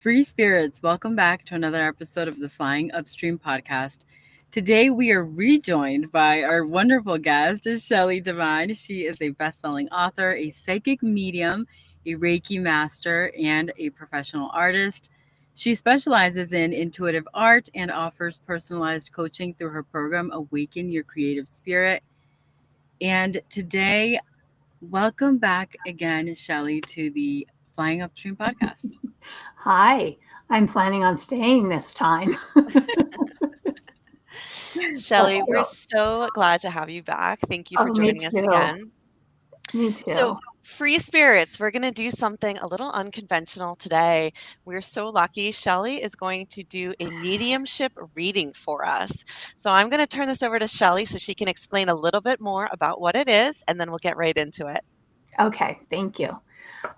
Free spirits, welcome back to another episode of the Flying Upstream podcast. Today we are rejoined by our wonderful guest, Shelley Devine. She is a best-selling author, a psychic medium, a Reiki master, and a professional artist. She specializes in intuitive art and offers personalized coaching through her program, Awaken Your Creative Spirit. And today, welcome back again, Shelley, to the Flying Upstream podcast. Hi, I'm planning on staying this time. But Shelley, we're so glad to have you back. Thank you for me joining us too. again. Me So, too. free spirits, we're going to do something a little unconventional today. We're so lucky. Shelley is going to do a mediumship reading for us. So, I'm going to turn this over to Shelley so she can explain a little bit more about what it is, and then we'll get right into it. Okay, thank you.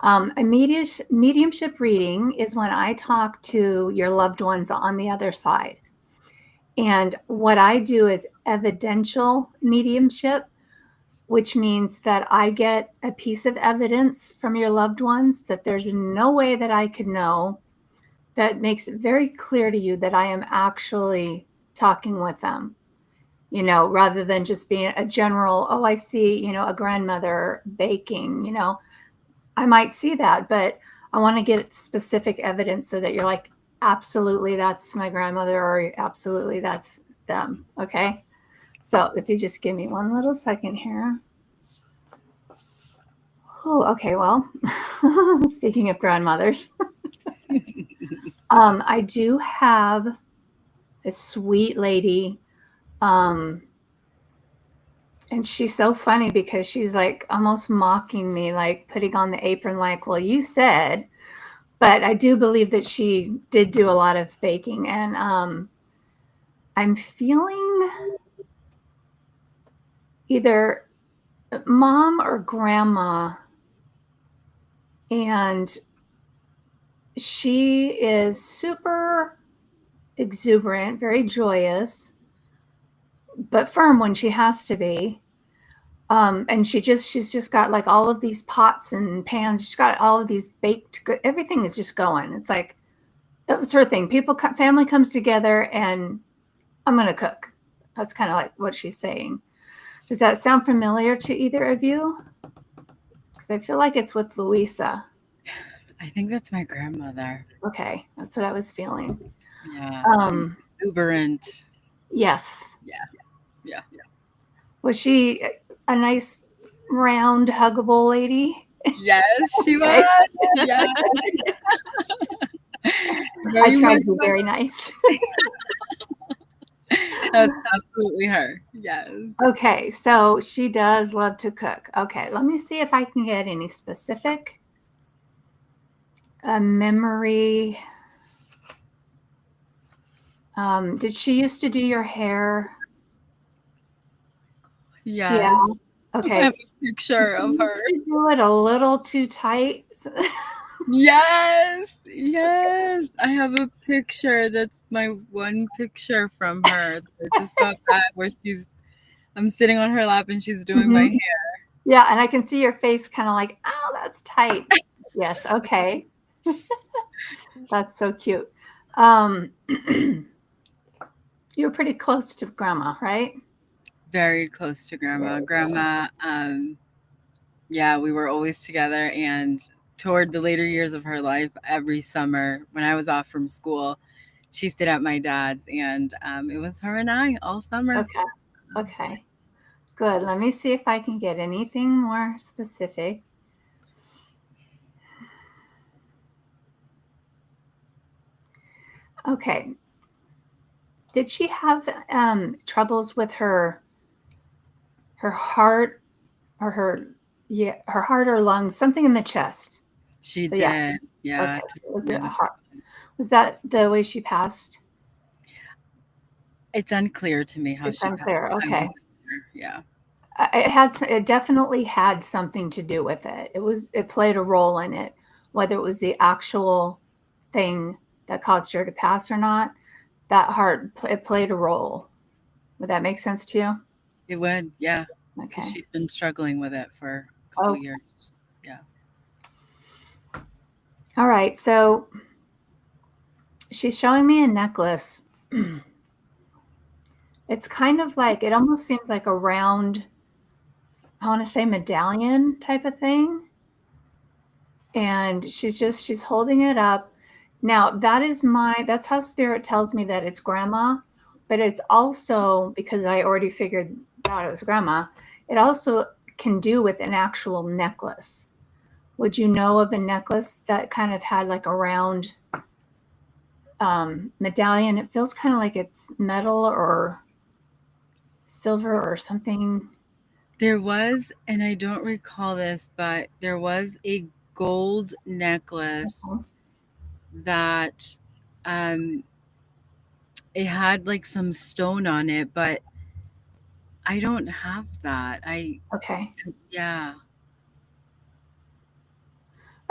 A mediumship reading is when I talk to your loved ones on the other side. And what I do is evidential mediumship, which means that I get a piece of evidence from your loved ones that there's no way that I could know, that makes it very clear to you that I am actually talking with them, rather than just being a general, oh, I see, a grandmother baking, I might see that, but I want to get specific evidence so that you're like, absolutely, that's my grandmother, or absolutely, that's them. Okay. So if you just give me one little second here. Oh, okay. Well, speaking of grandmothers, I do have a sweet lady. And she's so funny because she's like almost mocking me, like putting on the apron, like, well, you said, but I do believe that she did do a lot of baking. And I'm feeling either mom or grandma. And she is super exuberant, very joyous, but firm when she has to be. And she's just got like all of these pots and pans. She's got all of these baked good. Everything is just going. It's like, it was her thing. Family comes together and I'm going to cook. That's kind of like what she's saying. Does that sound familiar to either of you? Because I feel like it's with Louisa. I think that's my grandmother. Okay, that's what I was feeling. Yeah. Um, Exuberant. yes. Yeah. Yeah. Was she a nice, round, huggable lady? Yes, she Okay. was. Yeah. I Very tried much. to be very nice. That's absolutely her. Yes. Okay, so she does love to cook. Okay, let me see if I can get any specific memory. Did she used to do your hair? Yes. Yeah. I Okay. have a picture of her. Did you do it a little too tight? Yes. Yes. I have a picture. That's my one picture from her. I just got back where I'm sitting on her lap and she's doing my Mhm. hair. Yeah, and I can see your face kind of like, oh, that's tight. Yes, okay. That's so cute. Um, you're pretty close to grandma, right? Very close to grandma. Very Grandma, yeah, we were always together. And toward the later years of her life, every summer when I was off from school, she stayed at my dad's, and it was her and I all summer. okay. Okay. Good. Let me see if I can get anything more specific. Okay. Did she have troubles with her heart, or her heart or lungs, something in the chest? She So yeah. did, yeah. Okay. Was it Totally. heart? Was that the way she passed? It's unclear to me how It's she passed. unclear. I Okay. wasn't there. Yeah. It definitely had something to do with it. It played a role in it, whether it was the actual thing that caused her to pass or not. That heart, it played a role. Would that make sense to you? It would, yeah, because Okay. she's been struggling with it for a couple Oh, years. Yeah. all right. So she's showing me a necklace. It's kind of like, it almost seems like a round, I want to say medallion type of thing. And she's holding it up. Now, that's how spirit tells me that it's grandma, but it's also, because I already figured out it was grandma, it also can do with an actual necklace. Would you know of a necklace that kind of had like a round medallion? It feels kind of like it's metal or silver or something. There was, and I don't recall this, but there was a gold necklace that um it had like some stone on it, but I don't have that. Okay. Yeah,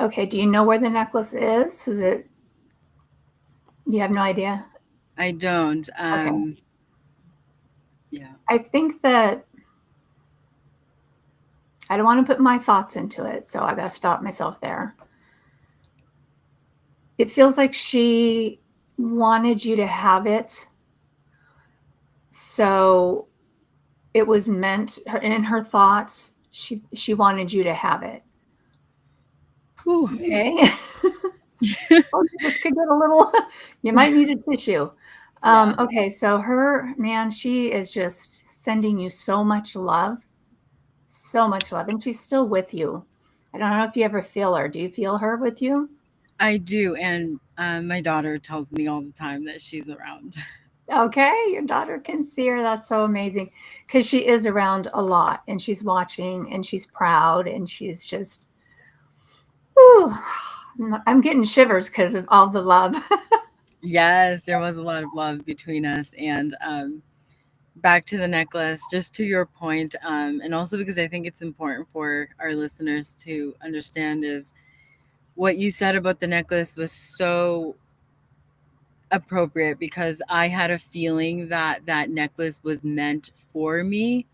Okay. Do you know where the necklace is? You have no idea? I don't. Okay. Yeah. I think that I don't want to put my thoughts into it, so I got to stop myself there. It feels like she wanted you to have it, so it was meant, in her thoughts, she wanted you to have it. Whew. Okay. Oh, this could get a little, you might need a tissue. Yeah. Okay, so she is just sending you so much love, and she's still with you. I don't know if you ever feel her. Do you feel her with you? I do, and my daughter tells me all the time that she's around. Okay, your daughter can see her. That's so amazing, because she is around a lot, and she's watching, and she's proud, and she's just, whew, I'm getting shivers because of all the love. Yes, there was a lot of love between us, and back to the necklace, just to your point, and also because I think it's important for our listeners to understand is what you said about the necklace was so appropriate because I had a feeling that that necklace was meant for me,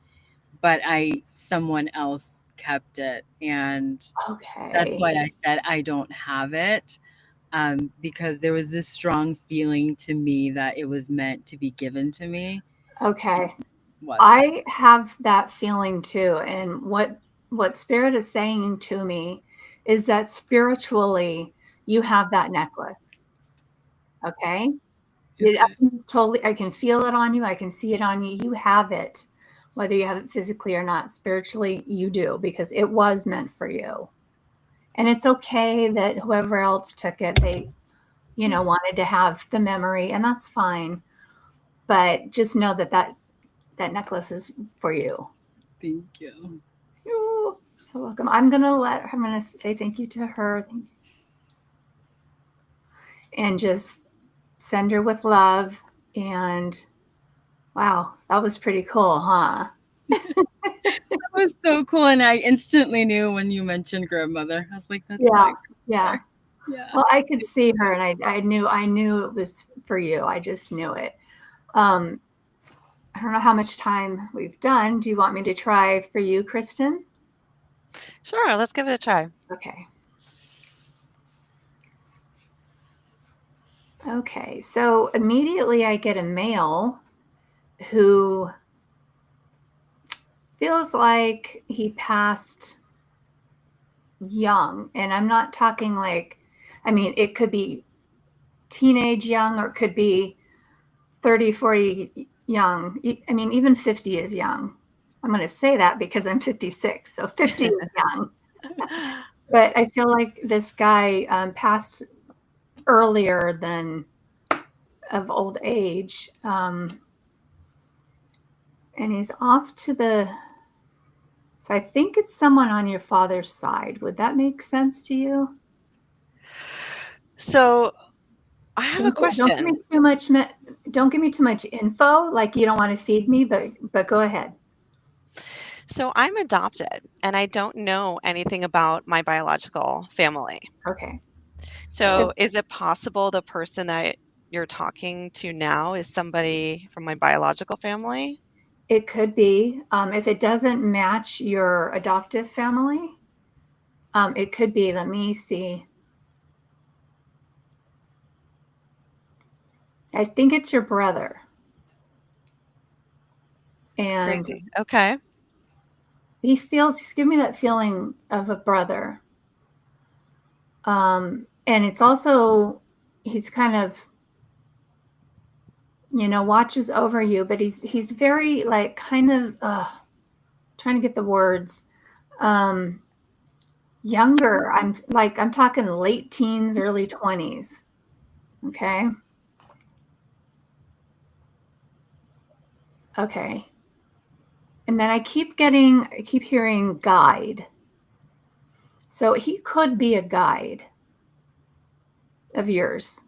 but someone else kept it, and that's Okay. why I said I don't have it, because there was this strong feeling to me that it was meant to be given to me. Okay. Wasn't. I have that feeling too. And what spirit is saying to me is that spiritually you have that necklace. Okay? Okay. I can feel it on you. I can see it on you. You have it. Whether you have it physically or not, spiritually you do, because it was meant for you. And it's okay that whoever else took it, they, wanted to have the memory, and that's fine. But just know that necklace is for you. Thank you. You're so welcome. I'm gonna say thank you to her and just send her with love. And wow, that was pretty cool, huh? That was so cool, and I instantly knew when you mentioned grandmother. I was like, "That's Yeah, my yeah. grandmother." Yeah. Well, I could see her, and I knew it was for you. I just knew it. Um, I don't know how much time we've done. Do you want me to try for you, Kristen? Sure, let's give it a try. Okay. Okay. So immediately I get a male who feels like he passed young. And I'm not talking like, I mean, it could be teenage young, or it could be 30, 40 young. I mean, even 50 is young. I'm going to say that because I'm 56. So 50 is young. But I feel like this guy passed earlier than of old age. And he's off to so I think it's someone on your father's side. Would that make sense to you? So I have a Don't give question. me too much. Don't give me too much info. Like you don't want to feed me, but go ahead. So I'm adopted and I don't know anything about my biological family. Okay. So is it possible the person that you're talking to now is somebody from my biological family? It could be. If it doesn't match your adoptive family, it could be. Let me see. I think it's your brother. And Crazy. Okay. he's giving me that feeling of a brother. And it's also, he's kind of, watches over you, but he's very like kind of trying to get the words. Younger. I'm talking late teens, early 20s. Okay. Okay. And then I keep hearing guide. So he could be a guide of yours.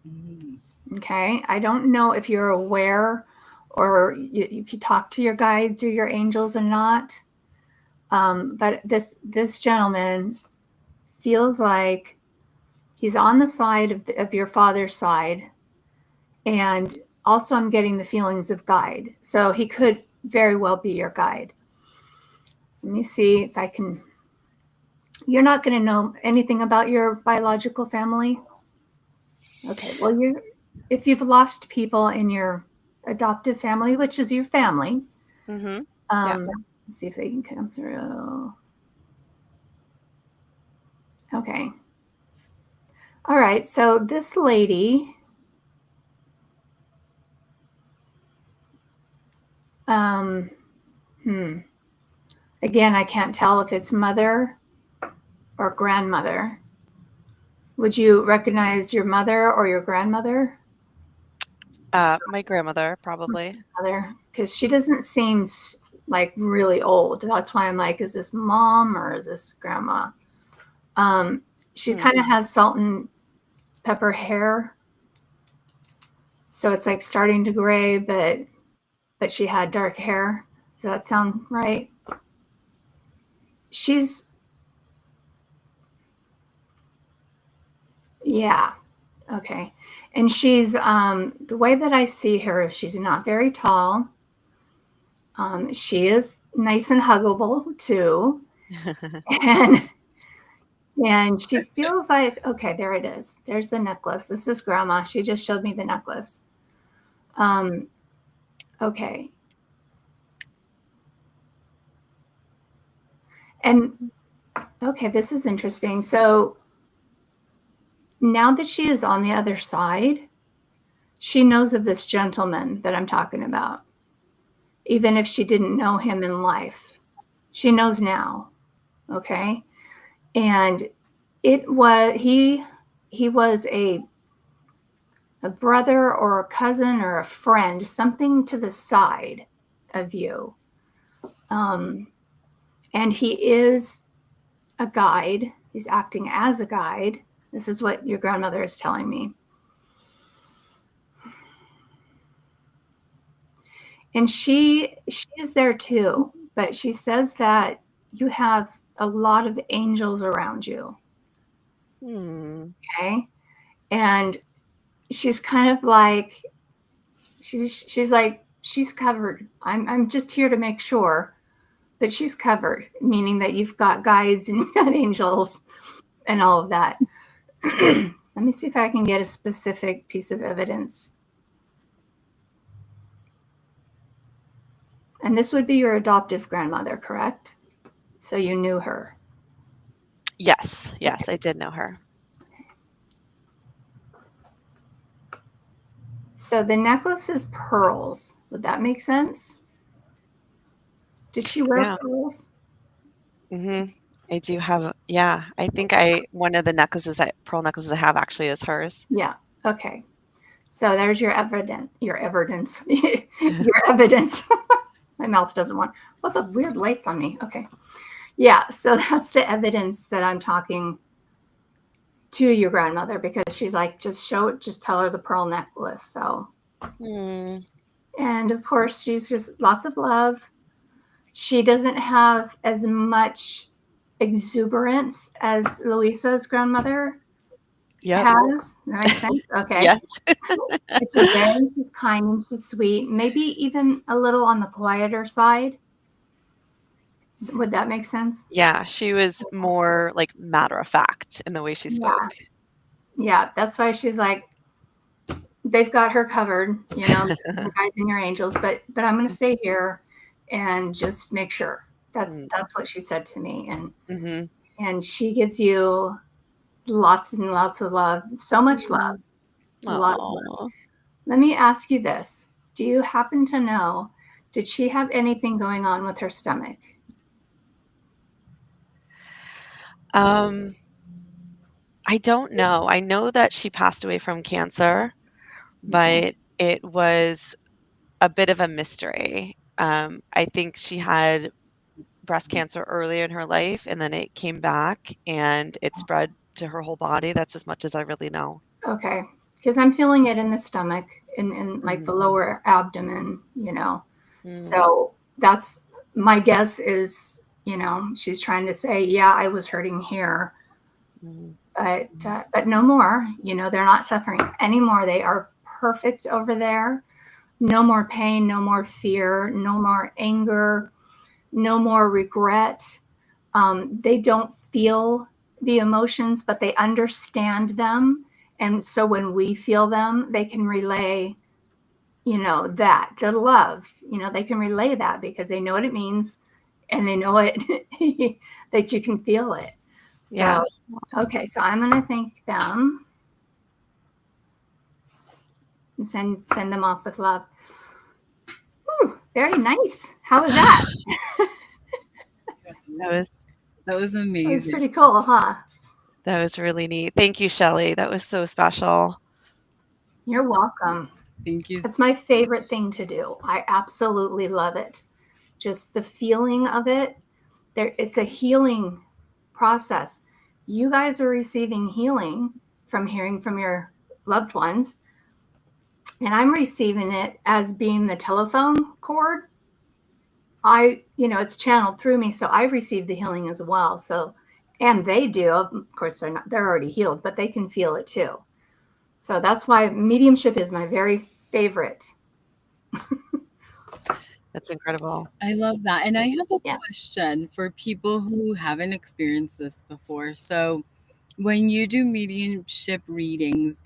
Mm. Okay. I don't know if you're aware or if you talk to your guides or your angels or not. But this gentleman feels like he's on the side of your father's side. And also I'm getting the feelings of guide. So he could very well be your guide. Let me see if I can. You're not going to know anything about your biological family. Okay. Well, if you've lost people in your adoptive family, which is your family, Mm-hmm. Yeah. let's see if they can come through. Okay. All right. So this lady, um, again, I can't tell if it's mother or grandmother. Would you recognize your mother or your grandmother? My grandmother, probably. Mother, because she doesn't seem like really old. That's why I'm like, is this mom or is this grandma? She kind of has salt and pepper hair, so it's like starting to gray, but she had dark hair. Does that sound right? She's Yeah, okay. And she's the way that I see her, she's not very tall. She is nice and huggable too, and and she feels like, okay, there it is. There's the necklace. This is grandma. She just showed me the necklace. Okay. And okay, this is interesting. So now that she is on the other side, she knows of this gentleman that I'm talking about. Even if she didn't know him in life, she knows now. Okay. And he was a brother or a cousin or a friend, something to the side of you. And he is a guide. He's acting as a guide. This is what your grandmother is telling me. And she is there too, but she says that you have a lot of angels around you. Okay. And she's kind of like, she's like, she's covered. I'm just here to make sure, but she's covered, meaning that you've got guides and you've got angels and all of that. Let me see if I can get a specific piece of evidence. And this would be your adoptive grandmother, correct? So you knew her. Yes, I did know her. So the necklace is pearls. Would that make sense? Did she wear pearls? Mm-hmm. I do have, I think one of the pearl necklaces I have actually is hers. Yeah. Okay. So there's your evidence. Your evidence. Your evidence. My mouth doesn't want. What the weird lights on me? Okay. Yeah. So that's the evidence that I'm talking to your grandmother, because she's like, just tell her the pearl necklace. So. And of course, she's just lots of love. She doesn't have as much exuberance as Louisa's grandmother has. That makes sense? Okay. Yes. She's kind and she's sweet, maybe even a little on the quieter side. Would that make sense? Yeah, she was more like matter of fact in the way she spoke. Yeah, that's why she's like, they've got her covered, you know, your guides and your angels, but I'm going to stay here and just make sure. That's what she said to me. Mm-hmm. And she gives you lots and lots of love, so much love, a lot of love. Aw. Let me ask you this. Do you happen to know, did she have anything going on with her stomach? I don't know. I know that she passed away from cancer, Okay. but it was a bit of a mystery. I think she had breast cancer early in her life, and then it came back and it spread to her whole body. That's as much as I really know. Okay. Because I'm feeling it in the stomach, in like the Mhm. lower abdomen, you know. Mm, So that's my guess is, you know, she's trying to say, yeah, I was hurting here, mm, but no more. You know, they're not suffering anymore. They are perfect over there. No more pain, no more fear, no more anger, no more regret. They don't feel the emotions, but they understand them. And so when we feel them, they can relay, you know, that the love, you know, they can relay that because they know what it means and they know it that you can feel it. yeah. So, okay, so I'm going to thank them and send them off with love. Ooh, very nice. How was that? That was That was That was amazing. pretty cool, huh? that was really neat. Thank you, Shelley. That was so special. You're welcome. Thank you. It's my favorite thing to do. I absolutely love it. Just the feeling of it. It's a healing process. You guys are receiving healing from hearing from your loved ones, and I'm receiving it as being the telephone cord. You know, it's channeled through me, so I receive the healing as well. So, and they do. Of course, they're already healed, but they can feel it too. So that's why mediumship is my very favorite. That's incredible. I love that. And I have a Yeah. question for people who haven't experienced this before. So, when you do mediumship readings,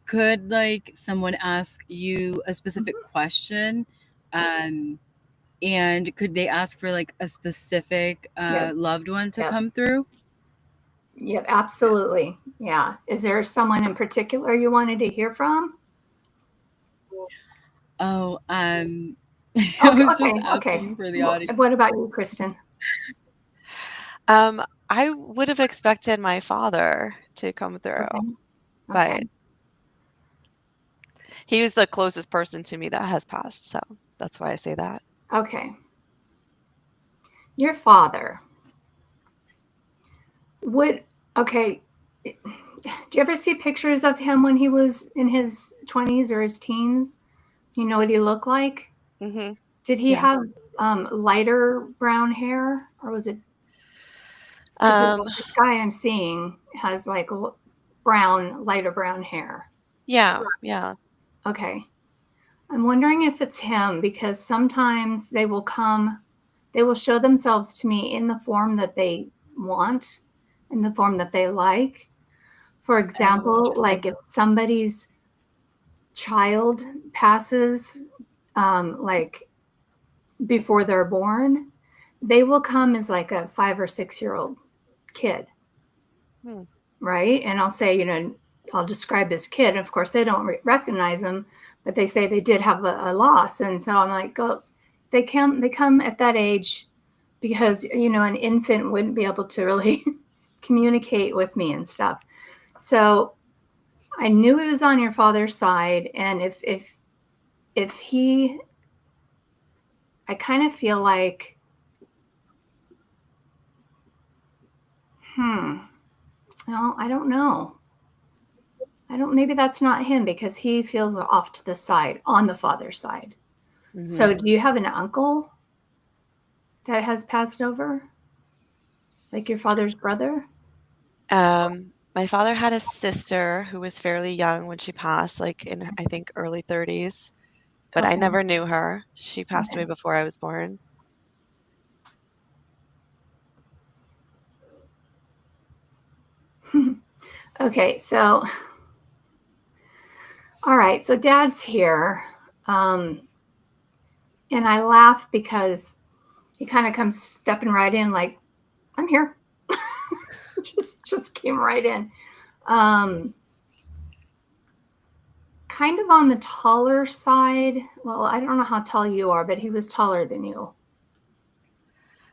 could like someone ask you a specific question? Um, and could they ask for like a specific Yep. loved one to Yep. come through? Yep. Absolutely. Yeah. Is there someone in particular you wanted to hear from? Oh, I Okay. was just Okay. asking for the audience. What about you, Kristen? I would have expected my father to come through, Okay. Okay. but he was the closest person to me that has passed, so that's why I say that. Okay. Your father would, okay. Do you ever see pictures of him when he was in his 20s or his teens? Do you know what he looked like? Hmm. Did he Yeah. have lighter brown hair or was it, because Um, this guy I'm seeing has like brown, lighter brown hair. yeah, yeah. Okay. I'm wondering if it's him because sometimes they will come, they will show themselves to me in the form that they want, in the form that they like. For Oh, example, interesting. like if somebody's child passes, like before they're born, they will come as like a 5 or 6 year old kid, Hmm. right? And I'll say, you know, I'll describe this kid. Of course, they don't recognize him, but they say they did have a loss, and so I'm like, go. They come at that age because you know an infant wouldn't be able to really communicate with me and stuff. So I knew it was on your father's side, and if he, I kind of feel like, well, I don't know. I don't. Maybe that's not him because he feels off to the side on the father's side. Hmm. So, do you have an uncle that has passed over, like your father's brother? My father had a sister who was fairly young when she passed, like in I think early 30s, but I Okay. never knew her. She passed away Okay. before I was born. Okay. So, All right, so Dad's here. And I laugh because he kind of comes stepping right in like, I'm here. just came right in. Kind of on the taller side. Well, I don't know how tall you are, but he was taller than you.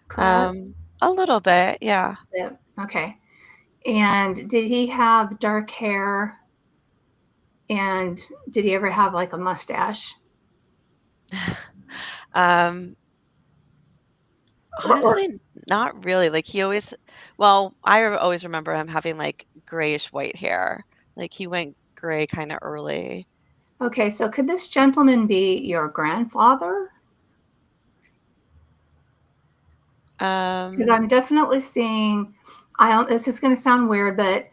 Correct? A little bit, yeah. Yeah. Okay. And did he have dark hair? And did he ever have like a mustache? Um, Or honestly, not really. Like I always remember him having like grayish white hair. Like he went gray kind of early. okay, so could this gentleman be your grandfather? Because Um, I'm definitely seeing, I don't, this is going to sound weird, but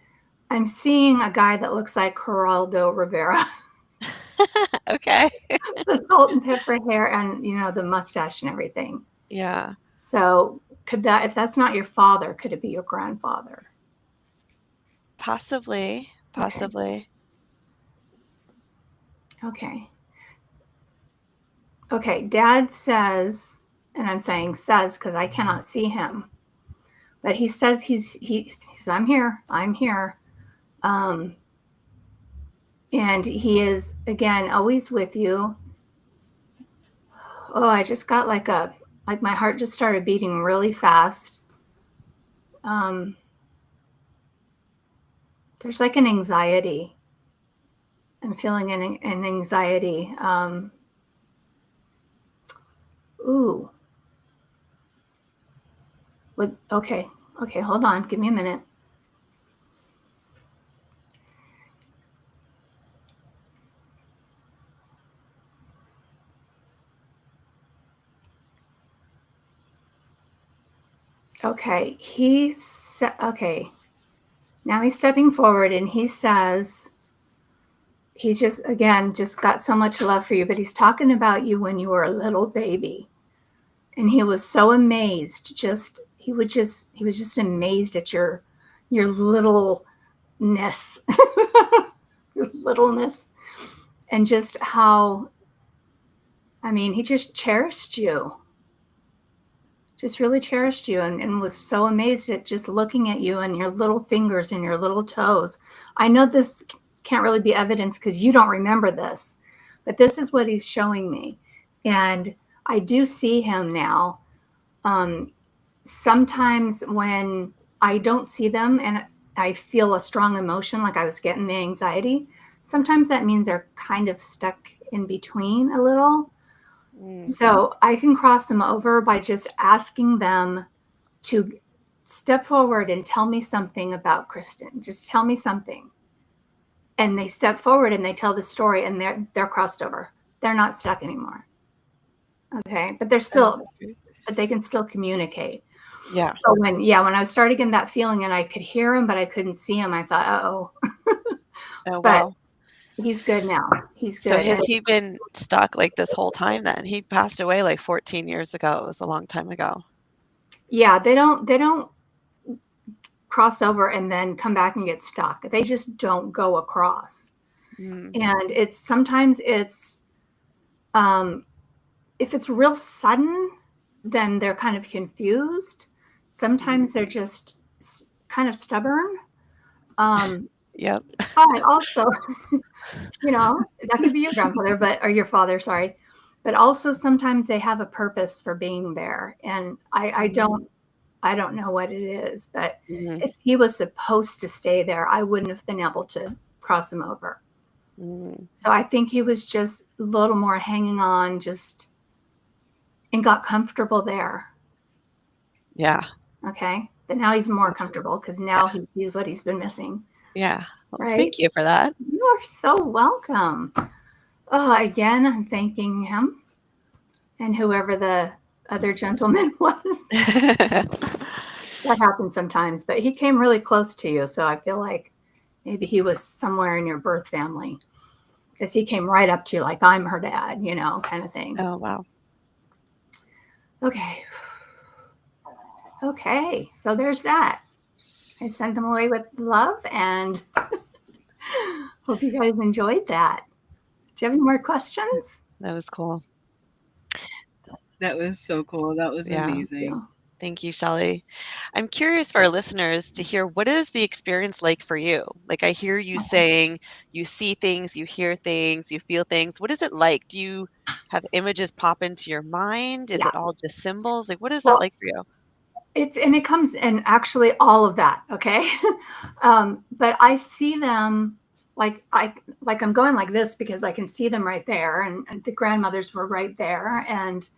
I'm seeing a guy that looks like Geraldo Rivera. okay. The salt and pepper hair and, the mustache and everything. Yeah, So could that, if that's not your father, could it be your grandfather? possibly, Okay. possibly. Okay. Okay. Dad says, and I'm saying says because I cannot see him, but he says he's I'm here. I'm here. Um, and he is again always with you. Oh, I just got like my heart just started beating really fast. Um, there's like an anxiety. I'm feeling an anxiety. Ooh. Okay. Okay, hold on. Give me a minute. Okay. Okay. Now he's stepping forward and he says he's just got so much love for you, but he's talking about you when you were a little baby. And he was so amazed. He was just amazed at your littleness. Your littleness. And just how, I mean, he just cherished you. Just really cherished you and was so amazed at just looking at you and your little fingers and your little toes. I know this can't really be evidence because you don't remember this, but this is what he's showing me. And I do see him now. Sometimes when I don't see them and I feel a strong emotion, like I was getting the anxiety, sometimes that means they're kind of stuck in between a little. So I can cross them over by just asking them to step forward and tell me something about Kristen. Just tell me something. And they step forward and they tell the story and they're crossed over. They're not stuck anymore. Okay. But they can still communicate. Yeah. So when I was starting getting that feeling and I could hear him, but I couldn't see him, I thought, oh. Oh, But wow. he's good now. He's So good. has he been stuck like this whole time then? He passed away like 14 years ago. It was a long time ago. Yeah, they don't cross over and then come back and get stuck. They just don't go across. Mm. And sometimes if it's real sudden, then they're kind of confused. Sometimes they're just kind of stubborn. Yep. But also, that could be your grandfather, or your father, sorry. But also sometimes they have a purpose for being there. And I don't know what it is, but Mhm. if he was supposed to stay there, I wouldn't have been able to cross him over. Mm. So I think he was just a little more hanging on, and got comfortable there. Yeah. Okay. But now he's more comfortable because now he sees what he's been missing. Yeah. Well, Right. thank you for that. You are so welcome. Oh, again, I'm thanking him and whoever the other gentleman was. That happens sometimes, but he came really close to you. So I feel like maybe he was somewhere in your birth family because he came right up to you like, I'm her dad, kind of thing. Oh, wow. Okay. Okay. So there's that. I sent them away with love and hope you guys enjoyed that. Do you have any more questions? That was cool. That was so cool. That was Yeah. amazing. Thank you, Shelley. I'm curious for our listeners to hear, what is the experience like for you? Like, I hear you saying you see things, you hear things, you feel things. What is it like? Do you have images pop into your mind? Is Yeah. it all just symbols? Like, what is that Well, like for you? it comes in actually all of that. Okay. But I see them like I'm going like this because I can see them right there. And the grandmothers were right there. And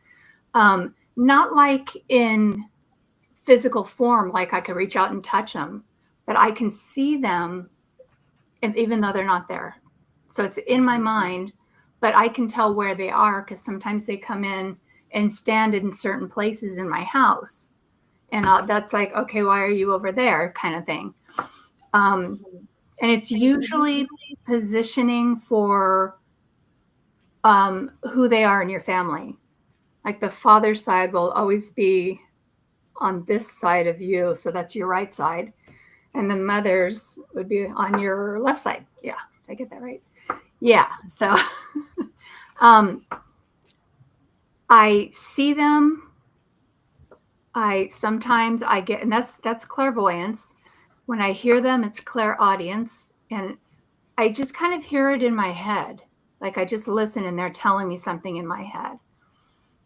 not like in physical form, like I could reach out and touch them, but I can see them, and even though they're not there. So it's in my mind, but I can tell where they are because sometimes they come in and stand in certain places in my house. And that's like, okay, why are you over there, kind of thing. And it's usually positioning for who they are in your family. Like the father's side will always be on this side of you, so that's your right side, and the mother's would be on your left side. Yeah, did I get that right? Yeah. So I see them. Sometimes I get, and that's clairvoyance. When I hear them, it's clairaudience, and I just kind of hear it in my head. Like I just listen and they're telling me something in my head.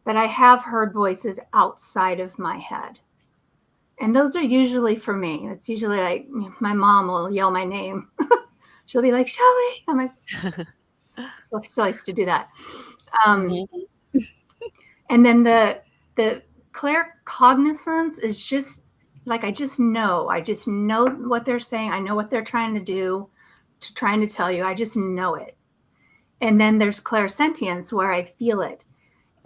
But I have heard voices outside of my head. And those are usually for me. It's usually like my mom will yell my name. She'll be like, Shelley. I'm like, she likes to do that. And then the claircognizance is just like I just know what they're saying. I know what they're trying to do, trying to tell you. I just know it. And then there's clairsentience where I feel it.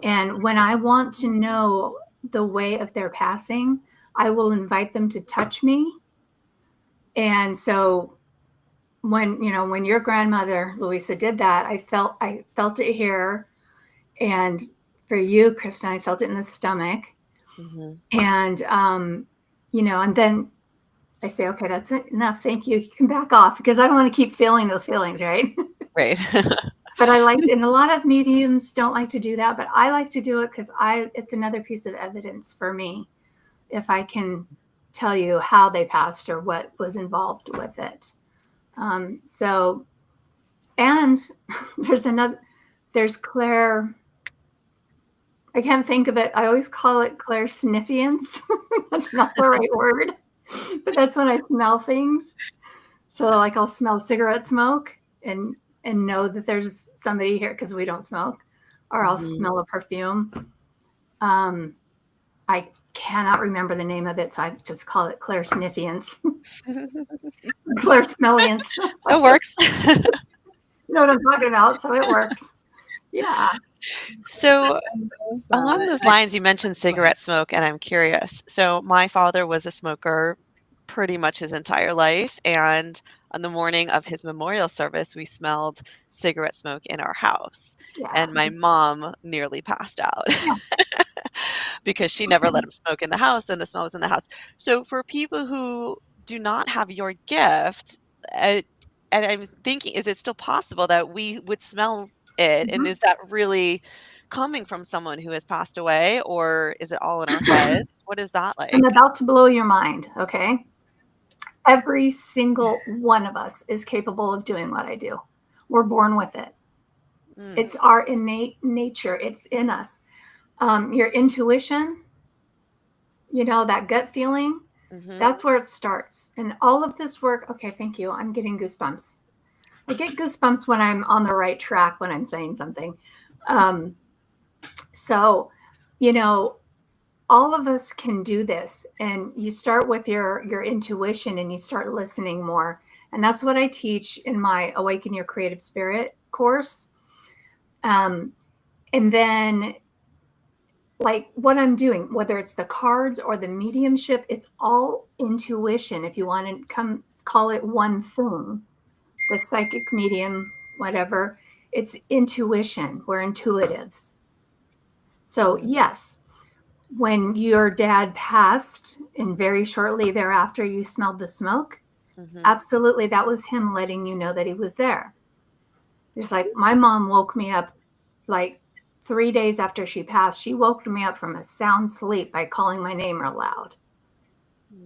And when I want to know the way of their passing, I will invite them to touch me. And so when your grandmother, Louisa, did that, I felt it here. And for you, Kristen, I felt it in the stomach. And, and then I say, okay, that's enough. Thank you. You can back off because I don't want to keep feeling those feelings, right? Right. But I like, and a lot of mediums don't like to do that, but I like to do it because it's another piece of evidence for me. If I can tell you how they passed or what was involved with it. So, and there's Claire, I can't think of it. I always call it clairsnifiance. That's not the right word, but that's when I smell things. So like I'll smell cigarette smoke and know that there's somebody here because we don't smoke, or I'll smell a perfume. I cannot remember the name of it, so I just call it clairsnifiance. Clairsmelliance. That works. You know what I'm talking about, so it works. Yeah. So along those lines, you mentioned cigarette smoke, and I'm curious. So my father was a smoker pretty much his entire life, and on the morning of his memorial service, we smelled cigarette smoke in our house, and my mom nearly passed out because she never let him smoke in the house, and the smell was in the house. So for people who do not have your gift, and I'm thinking, is it still possible that we would smell it? And is that really coming from someone who has passed away, or is it all in our heads? What is that like? I'm about to blow your mind, okay? Every single one of us is capable of doing what I do. We're born with it. It's our innate nature. It's in us. Your intuition, that gut feeling, that's where it starts. And all of this work, okay, thank you. I'm getting goosebumps. I get goosebumps when I'm on the right track, when I'm saying something. So, all of us can do this, and you start with your intuition and you start listening more. And that's what I teach in my Awaken Your Creative Spirit course. And then like what I'm doing, whether it's the cards or the mediumship, it's all intuition. If you want to call it one thing, the psychic medium, whatever, it's intuition. We're intuitives. So yes, when your dad passed and very shortly thereafter you smelled the smoke, absolutely, that was him letting you know that he was there. It's like my mom woke me up like 3 days after she passed. She woke me up from a sound sleep by calling my name real loud.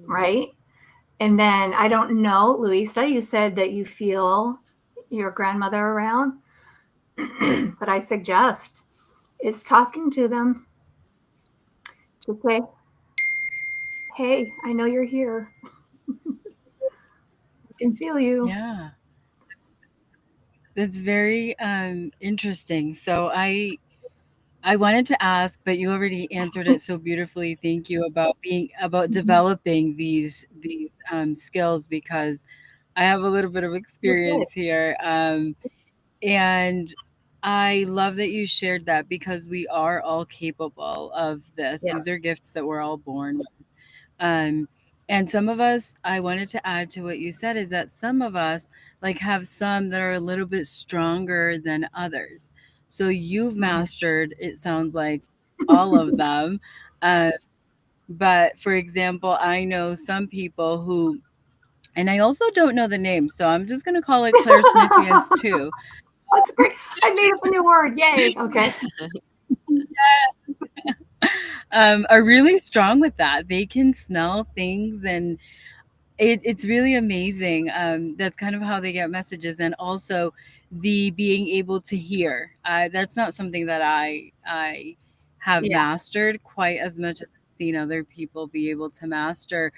Right. And then I don't know, Louisa, you said that you feel your grandmother around. But I suggest is talking to them. Just say, hey, I know you're here. I can feel you. Yeah. That's very interesting. So I wanted to ask, but you already answered it so beautifully. Thank you about Mhm. developing these skills because I have a little bit of You're good. experience here, and I love that you shared that because we are all capable of this. Yeah. These are gifts that we're all born with. Um, and some of us, I wanted to add to what you said, is that some of us like have some that are a little bit stronger than others. So you've Mhm. mastered, it sounds like, all of them. Uh, but for example, I know some people who, and I also don't know the name, so I'm just going to call it clairsnifiance too. That's great. I made up a new word. Yay. Okay. Are really strong with that. They can smell things and it's really amazing. That's kind of how they get messages, and also the being able to hear. That's not something that I have Yeah. mastered quite as much as I've seen other people be able to master.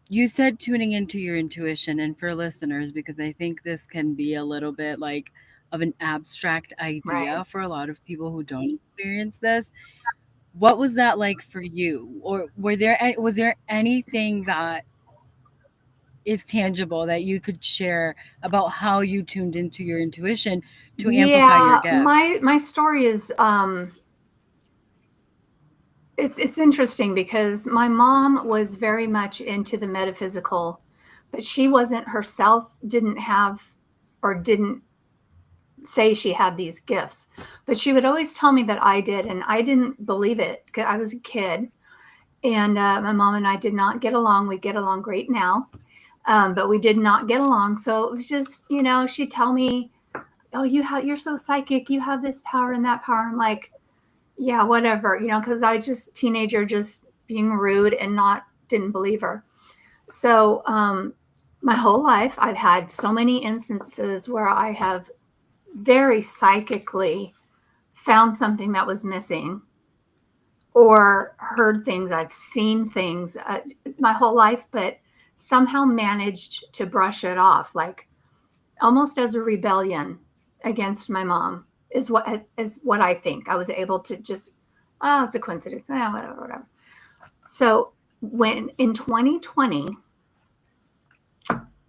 You said tuning into your intuition, and for listeners, because I think this can be a little bit like of an abstract Right. idea for a lot of people who don't experience this. What was that like for you? Or was there anything that is tangible that you could share about how you tuned into your intuition to amplify your Yeah. gift? My story is it's interesting because my mom was very much into the metaphysical, but she wasn't herself, didn't have or didn't say she had these gifts. But she would always tell me that I did, and I didn't believe it because I was a kid. And my mom and I did not get along. We get along great now, but we did not get along. So it was just, she'd tell me, "Oh, you're so psychic. You have this power and that power." I'm like, yeah, whatever, because I just teenager just being rude and not didn't believe her. So my whole life, I've had so many instances where I have very psychically found something that was missing or heard things. I've seen things my whole life, but somehow managed to brush it off, like almost as a rebellion against my mom is what I think. I was able to just, oh, it's a coincidence, whatever. So when in 2020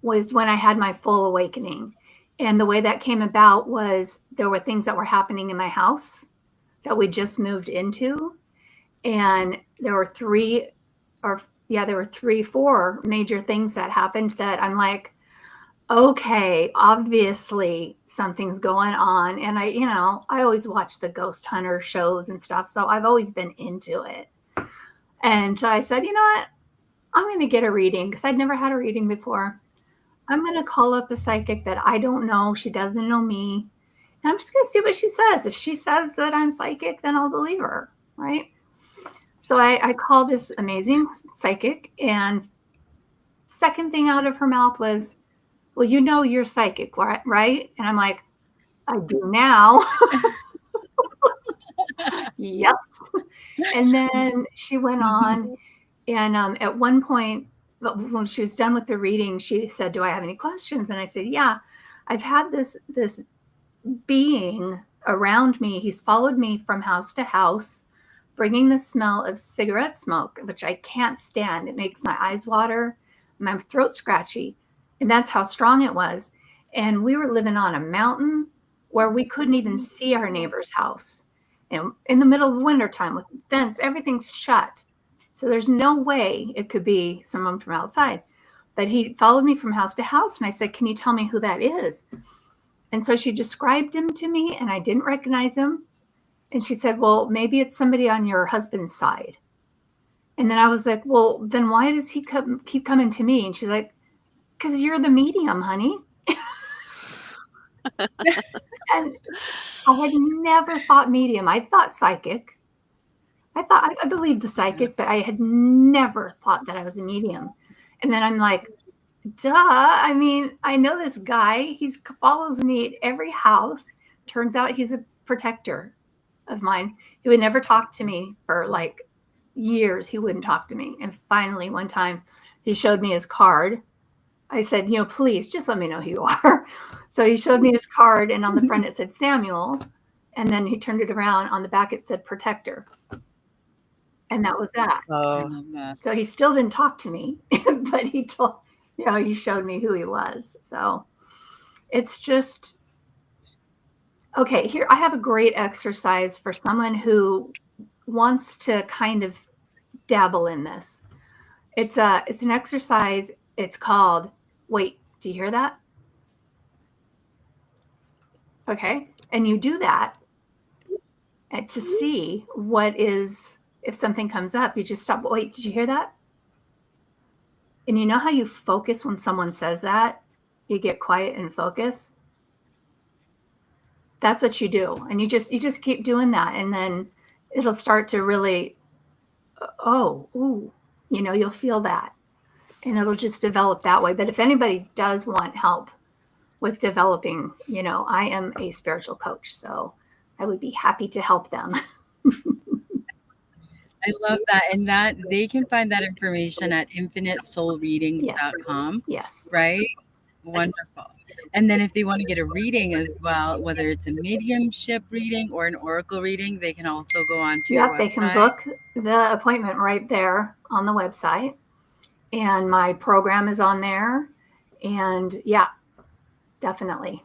was when I had my full awakening, and the way that came about was there were things that were happening in my house that we just moved into, and there were four major things that happened that I'm like, okay, obviously something's going on. And I always watch the ghost hunter shows and stuff. So I've always been into it. And so I said, you know what? I'm going to get a reading because I'd never had a reading before. I'm going to call up a psychic that I don't know. She doesn't know me. And I'm just going to see what she says. If she says that I'm psychic, then I'll believe her. Right. So I called this amazing psychic, and second thing out of her mouth was, well, you're psychic, right? And I'm like, I do now. Yep. And then she went on, and at one point, when she was done with the reading, she said, "Do I have any questions?" And I said, "Yeah, I've had this being around me. He's followed me from house to house, bringing the smell of cigarette smoke, which I can't stand. It makes my eyes water, my throat scratchy, and that's how strong it was. And we were living on a mountain where we couldn't even see our neighbor's house. And in the middle of wintertime with fence, everything's shut. So there's no way it could be someone from outside. But he followed me from house to house, and I said, "Can you tell me who that is?" And so she described him to me, and I didn't recognize him. And she said, "Well, maybe it's somebody on your husband's side." And then I was like, "Well, then why does he keep coming to me?" And she's like, "Because you're the medium, honey." And I had never thought medium. I thought psychic. I believed the psychic, but I had never thought that I was a medium. And then I'm like, duh. I mean, I know this guy. He follows me at every house. Turns out he's a protector of mine. He would never talk to me for like years. He wouldn't talk to me. And finally, one time, he showed me his card. I said, please just let me know who you are. So he showed me his card, and on the front it said Samuel. And then he turned it around. On the back it said protector. And that was that. I Oh, love that. So he still didn't talk to me, but he showed me who he was. So it's just, okay, here I have a great exercise for someone who wants to kind of dabble in this. It's an exercise. It's called, wait, do you hear that? Okay. And you do that to see if something comes up, you just stop. Wait, did you hear that? And you know how you focus when someone says that? You get quiet and focus. That's what you do. And you just keep doing that. And then it'll start to really, you'll feel that. And it'll just develop that way. But if anybody does want help with developing, I am a spiritual coach. So I would be happy to help them. I love that. And that they can find that information at infinitesoulreadings.com, Yes. right? Wonderful. And then if they want to get a reading as well, whether it's a mediumship reading or an oracle reading, they can also go on to your website. They can book the appointment right there on the website. And my program is on there. And yeah, definitely.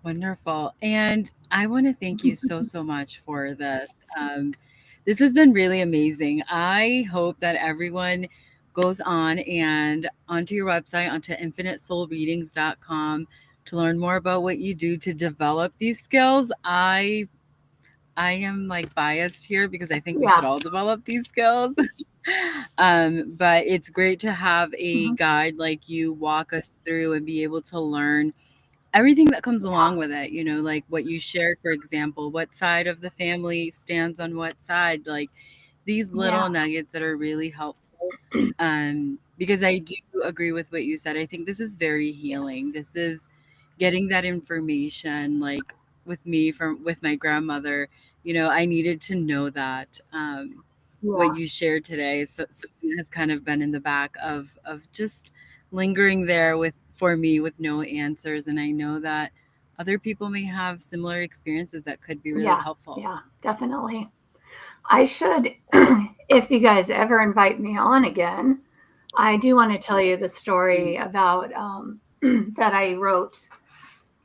Wonderful. And I want to thank you so much for this. This has been really amazing. I hope that everyone goes on and onto your website, onto infinitesoulreadings.com to learn more about what you do to develop these skills. I am like biased here because I think we should all develop these skills. But it's great to have a guide like you walk us through and be able to learn everything that comes along with it, like what you shared, for example, what side of the family stands on what side, like these little nuggets that are really helpful. Because I do agree with what you said. I think this is very healing. This is getting that information, like with me with my grandmother, I needed to know that. What you shared today something has kind of been in the back of just lingering there for me with no answers, and I know that other people may have similar experiences that could be really helpful. Yeah, definitely. I should, if you guys ever invite me on again, I do want to tell you the story about that I wrote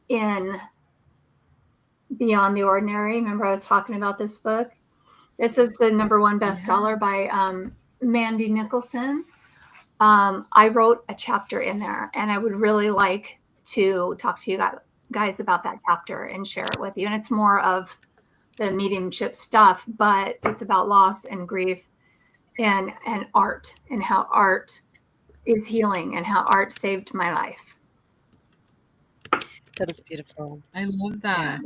in Beyond the Ordinary. Remember I was talking about this book? This is the #1 bestseller by Mandy Nicholson. I wrote a chapter in there, and I would really like to talk to you guys about that chapter and share it with you. And it's more of the mediumship stuff, but it's about loss and grief and art, and how art is healing and how art saved my life. that is beautiful. I love that.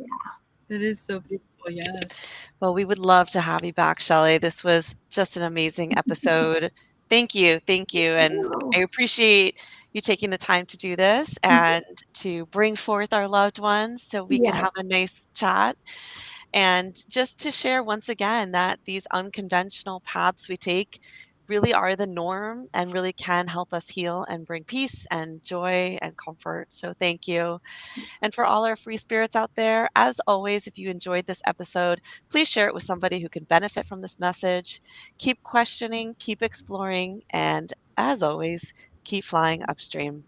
That is so beautiful. Yes. Well, we would love to have you back, Shelley. This was just an amazing episode. Thank you. And I appreciate you taking the time to do this and to bring forth our loved ones so we can have a nice chat. And just to share once again that these unconventional paths we take really are the norm and really can help us heal and bring peace and joy and comfort. So thank you. And for all our free spirits out there, as always, if you enjoyed this episode, please share it with somebody who can benefit from this message. Keep questioning, keep exploring, and as always, keep flying upstream.